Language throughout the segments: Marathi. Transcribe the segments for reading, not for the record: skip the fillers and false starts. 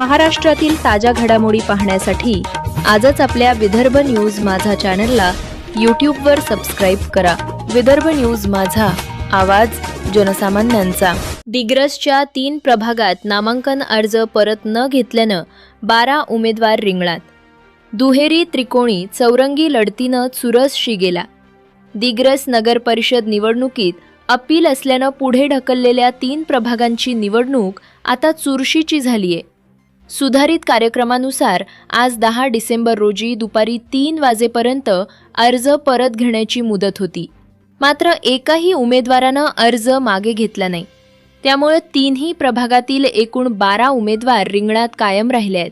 महाराष्ट्रातील ताज्या घडामोडी पाहण्यासाठी आजच आपल्या विदर्भ न्यूज माझा चॅनलला यूट्यूबवर सबस्क्राईब करा। विदर्भ न्यूज माझा, आवाज जनसामान्यांचा। दिग्रसच्या 3 प्रभागात नामांकन अर्ज परत न घेतल्यानं 12 उमेदवार रिंगणात। दुहेरी त्रिकोणी चौरंगी लढतीनं चुरसशी गेला। दिग्रस नगर परिषद निवडणुकीत अपील असल्यानं पुढे ढकललेल्या 3 प्रभागांची निवडणूक आता चुरशीची झालीये। सुधारित कार्यक्रमानुसार आज 10 डिसेंबर रोजी दुपारी 3 वाजेपर्यंत अर्ज परत घेण्याची मुदत होती। मात्र एकाही उमेदवारानं अर्ज मागे घेतला नाही। त्यामुळे 3ही प्रभागातील एकूण 12 उमेदवार रिंगणात कायम राहिले आहेत।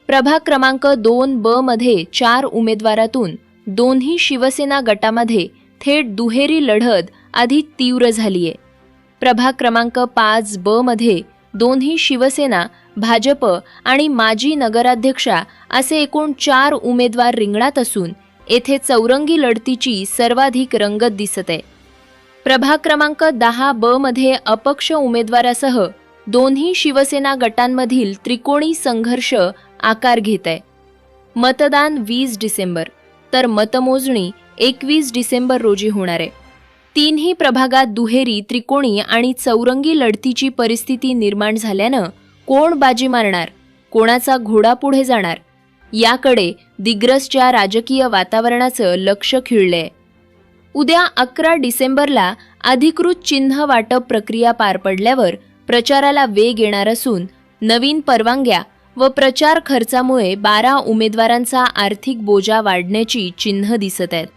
प्रभाग क्रमांक 2ब मध्ये 4 उमेदवारातून दोन्ही शिवसेना गटामध्ये थेट दुहेरी लढत अधिक तीव्र झालीये। प्रभाग क्रमांक 5ब मध्ये दोन्ही शिवसेना, भाजप आणि माजी नगराध्यक्षा असे एकूण 4 उमेदवार रिंगणात असून येथे चौरंगी लढतीची सर्वाधिक रंगत दिसत आहे। प्रभाग क्रमांक 10ब मध्ये अपक्ष उमेदवारासह दोन्ही शिवसेना गटांमधील त्रिकोणी संघर्ष आकार घेत आहे। मतदान 20 डिसेंबर तर मतमोजणी 21 डिसेंबर रोजी होणार आहे। 3ही प्रभागात दुहेरी, त्रिकोणी आणि चौरंगी लढतीची परिस्थिती निर्माण झाल्यानं कोण बाजी मारणार, कोणाचा घोडा पुढे जाणार याकडे दिग्रसच्या राजकीय वातावरणाचं लक्ष खिळलंय। उद्या 11 डिसेंबरला अधिकृत चिन्ह वाटप प्रक्रिया पार पडल्यावर प्रचाराला वेग येणार असून नवीन परवानग्या व प्रचार खर्चामुळे 12 उमेदवारांचा आर्थिक बोजा वाढण्याची चिन्ह दिसत आहेत।